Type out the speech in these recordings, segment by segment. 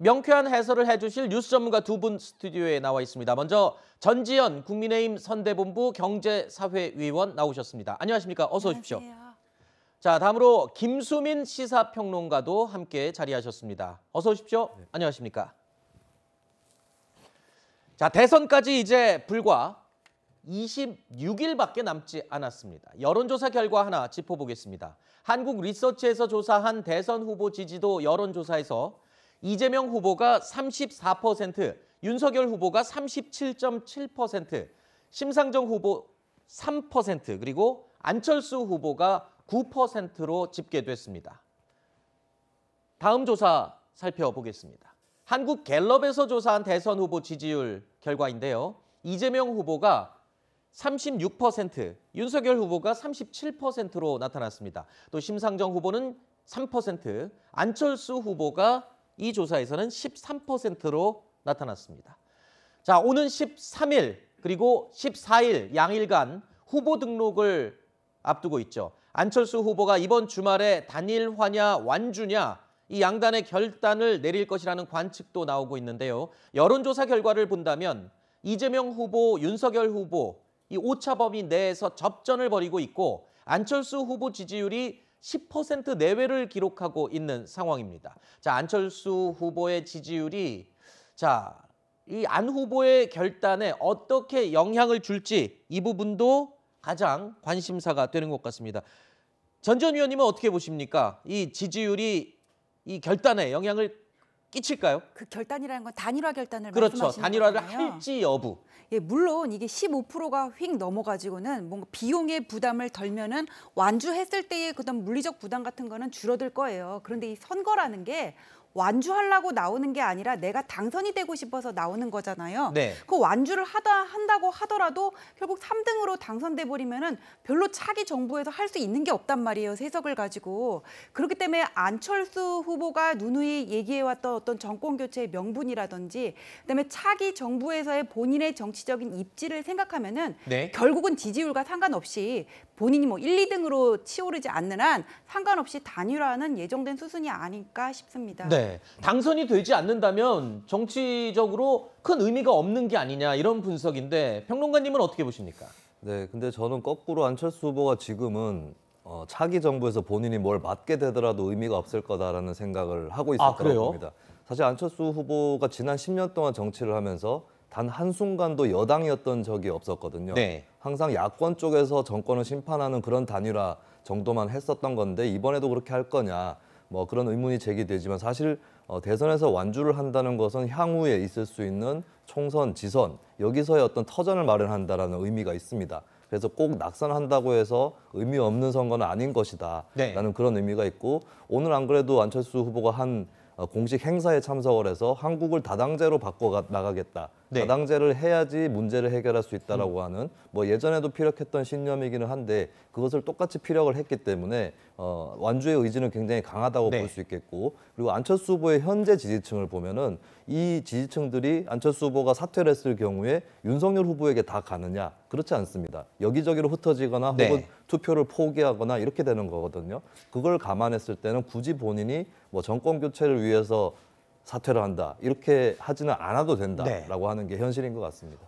명쾌한 해설을 해주실 뉴스 전문가 두 분 스튜디오에 나와 있습니다. 먼저 전지현 국민의힘 선대본부 경제사회위원 나오셨습니다. 안녕하십니까? 어서 오십시오. 안녕하세요. 자, 다음으로 김수민 시사평론가도 함께 자리하셨습니다. 어서 오십시오. 네. 안녕하십니까? 자, 대선까지 이제 불과 26일밖에 남지 않았습니다. 여론조사 결과 하나 짚어보겠습니다. 한국 리서치에서 조사한 대선 후보 지지도 여론조사에서 이재명 후보가 34%, 윤석열 후보가 37.7%, 심상정 후보 3%, 그리고 안철수 후보가 9%로 집계됐습니다. 다음 조사 살펴보겠습니다. 한국 갤럽에서 조사한 대선 후보 지지율 결과인데요. 이재명 후보가 36%, 윤석열 후보가 37%로 나타났습니다. 또 심상정 후보는 3%, 안철수 후보가 이 조사에서는 13%로 나타났습니다. 자, 오는 13일 그리고 14일 양일간 후보 등록을 앞두고 있죠. 안철수 후보가 이번 주말에 단일화냐 완주냐 이 양단의 결단을 내릴 것이라는 관측도 나오고 있는데요. 여론조사 결과를 본다면 이재명 후보, 윤석열 후보 이 오차범위 내에서 접전을 벌이고 있고 안철수 후보 지지율이 10% 내외를 기록하고 있는 상황입니다. 자, 안철수 후보의 지지율이 이 안 후보의 결단에 어떻게 영향을 줄지 이 부분도 가장 관심사가 되는 것 같습니다. 전지현 위원님은 어떻게 보십니까? 이 지지율이 이 결단에 영향을 끼칠까요? 그 결단이라는 건 단일화 결단을 그렇죠. 말씀하시는 단일화를 거잖아요. 할지 여부. 예, 물론 이게 15%가 휙 넘어가지고는 뭔가 비용의 부담을 덜면은 완주했을 때의 그다음 물리적 부담 같은 거는 줄어들 거예요. 그런데 이 선거라는 게 완주하려고 나오는 게 아니라 내가 당선이 되고 싶어서 나오는 거잖아요. 네. 그 완주를 한다고 하더라도 결국 3등으로 당선돼 버리면은 별로 차기 정부에서 할 수 있는 게 없단 말이에요. 세석을 가지고. 그렇기 때문에 안철수 후보가 누누이 얘기해왔던 어떤 정권 교체의 명분이라든지 그다음에 차기 정부에서의 본인의 정치적인 입지를 생각하면은 네. 결국은 지지율과 상관없이 본인이 뭐 1, 2등으로 치오르지 않는 한 상관없이 단일화는 예정된 수순이 아닐까 싶습니다. 네, 당선이 되지 않는다면 정치적으로 큰 의미가 없는 게 아니냐 이런 분석인데 평론가님은 어떻게 보십니까? 네, 근데 저는 거꾸로 안철수 후보가 지금은 차기 정부에서 본인이 뭘 맡게 되더라도 의미가 없을 거다라는 생각을 하고 있었다고 봅니다. 사실 안철수 후보가 지난 10년 동안 정치를 하면서 단 한순간도 여당이었던 적이 없었거든요. 네. 항상 야권 쪽에서 정권을 심판하는 그런 단일화 정도만 했었던 건데 이번에도 그렇게 할 거냐 뭐 그런 의문이 제기되지만 사실 대선에서 완주를 한다는 것은 향후에 있을 수 있는 총선, 지선 여기서의 어떤 터전을 마련한다라는 의미가 있습니다. 그래서 꼭 낙선한다고 해서 의미 없는 선거는 아닌 것이다 라는 그런 의미가 있고 오늘 안 그래도 안철수 후보가 한 공식 행사에 참석을 해서 한국을 다당제로 바꿔 나가겠다. 네. 다당제를 해야지 문제를 해결할 수 있다라고 하는 뭐 예전에도 피력했던 신념이기는 한데 그것을 똑같이 피력을 했기 때문에 완주의 의지는 굉장히 강하다고 볼 수 있겠고 그리고 안철수 후보의 현재 지지층을 보면은 이 지지층들이 안철수 후보가 사퇴를 했을 경우에 윤석열 후보에게 다 가느냐 그렇지 않습니다. 여기저기로 흩어지거나 혹은 투표를 포기하거나 이렇게 되는 거거든요. 그걸 감안했을 때는 굳이 본인이 뭐 정권 교체를 위해서 사퇴를 한다 이렇게 하지는 않아도 된다라고 하는 게 현실인 것 같습니다.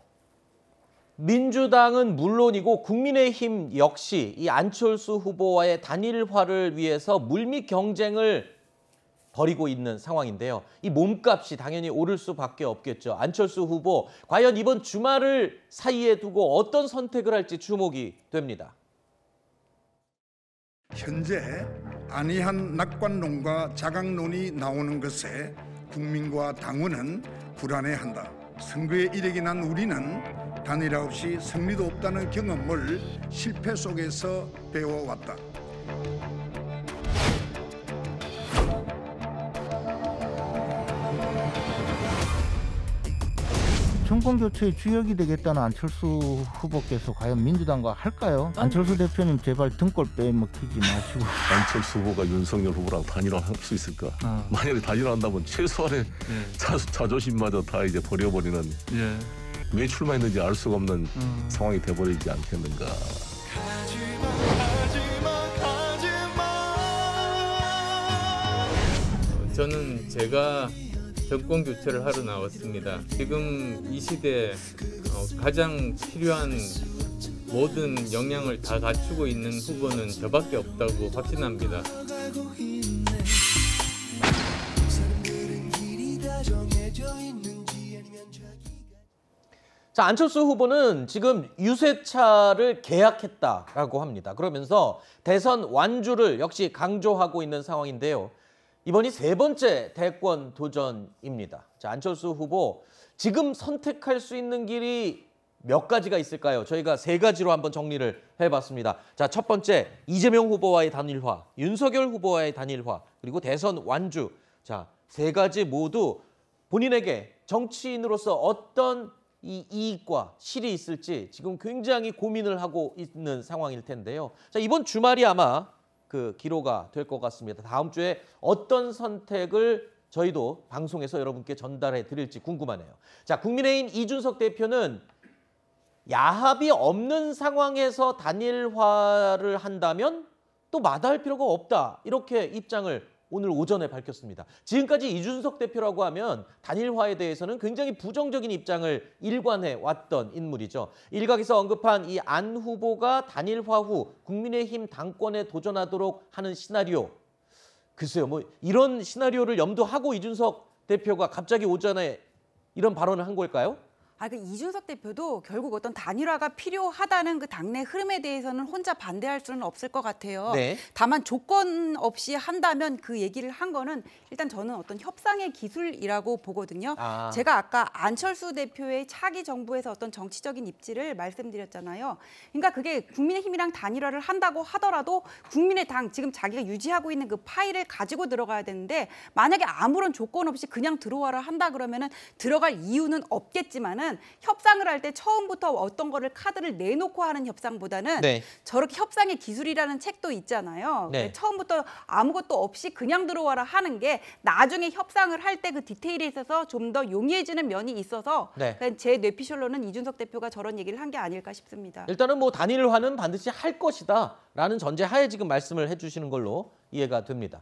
민주당은 물론이고 국민의힘 역시 이 안철수 후보와의 단일화를 위해서 물밑 경쟁을 벌이고 있는 상황인데요. 이 몸값이 당연히 오를 수밖에 없겠죠. 안철수 후보 과연 이번 주말을 사이에 두고 어떤 선택을 할지 주목이 됩니다. 현재 안이한 낙관론과 자강론이 나오는 것에 국민과 당원은 불안해한다. 선거에 이르게 난 우리는 단일화 없이 승리도 없다는 경험을 실패 속에서 배워왔다. 정권 교체의 주역이 되겠다는 안철수 후보께서 과연 민주당과 할까요? 안철수 대표님 제발 등골 빼먹히지 마시고. 안철수 후보가 윤석열 후보랑 단일화할 수 있을까? 만약에 단일화한다면 최소한의 자존심마저 다 이제 버려버리는 왜 출마했는지 알 수가 없는 상황이 돼버리지 않겠는가. 저는 제가 정권 교체를 하러 나왔습니다. 지금 이 시대에 가장 필요한 모든 역량을 다 갖추고 있는 후보는 저밖에 없다고 확신합니다. 자, 안철수 후보는 지금 유세차를 계약했다라고 합니다. 그러면서 대선 완주를 역시 강조하고 있는 상황인데요. 이번이 세 번째 대권 도전입니다. 자, 안철수 후보 지금 선택할 수 있는 길이 몇 가지가 있을까요? 저희가 세 가지로 한번 정리를 해봤습니다. 자, 첫 번째 이재명 후보와의 단일화, 윤석열 후보와의 단일화, 그리고 대선 완주. 자, 세 가지 모두 본인에게 정치인으로서 어떤 이 이익과 실이 있을지 지금 굉장히 고민을 하고 있는 상황일 텐데요. 자, 이번 주말이 아마 그 기로가 될 것 같습니다. 다음 주에 어떤 선택을 저희도 방송에서 여러분께 전달해 드릴지 궁금하네요. 자, 국민의힘 이준석 대표는 야합이 없는 상황에서 단일화를 한다면 또 마다할 필요가 없다. 이렇게 입장을 오늘 오전에 밝혔습니다. 지금까지 이준석 대표라고 하면 단일화에 대해서는 굉장히 부정적인 입장을 일관해 왔던 인물이죠. 일각에서 언급한 이 안 후보가 단일화 후 국민의힘 당권에 도전하도록 하는 시나리오. 글쎄요, 뭐 이런 시나리오를 염두하고 이준석 대표가 갑자기 오전에 이런 발언을 한 걸까요? 그 이준석 대표도 결국 어떤 단일화가 필요하다는 그 당내 흐름에 대해서는 혼자 반대할 수는 없을 것 같아요. 네. 다만 조건 없이 한다면 그 얘기를 한 거는 일단 저는 어떤 협상의 기술이라고 보거든요. 제가 아까 안철수 대표의 차기 정부에서 어떤 정치적인 입지를 말씀드렸잖아요. 그러니까 그게 국민의힘이랑 단일화를 한다고 하더라도 국민의당 지금 자기가 유지하고 있는 그 파일을 가지고 들어가야 되는데 만약에 아무런 조건 없이 그냥 들어와라 한다 그러면은 들어갈 이유는 없겠지만은 협상을 할 때 처음부터 어떤 거를 카드를 내놓고 하는 협상보다는 네. 저렇게 협상의 기술이라는 책도 있잖아요. 네. 처음부터 아무것도 없이 그냥 들어와라 하는 게 나중에 협상을 할 때 그 디테일에 있어서 좀 더 용이해지는 면이 있어서 네. 제 뇌피셜로는 이준석 대표가 저런 얘기를 한 게 아닐까 싶습니다. 일단은 뭐 단일화는 반드시 할 것이다라는 전제하에 지금 말씀을 해주시는 걸로 이해가 됩니다.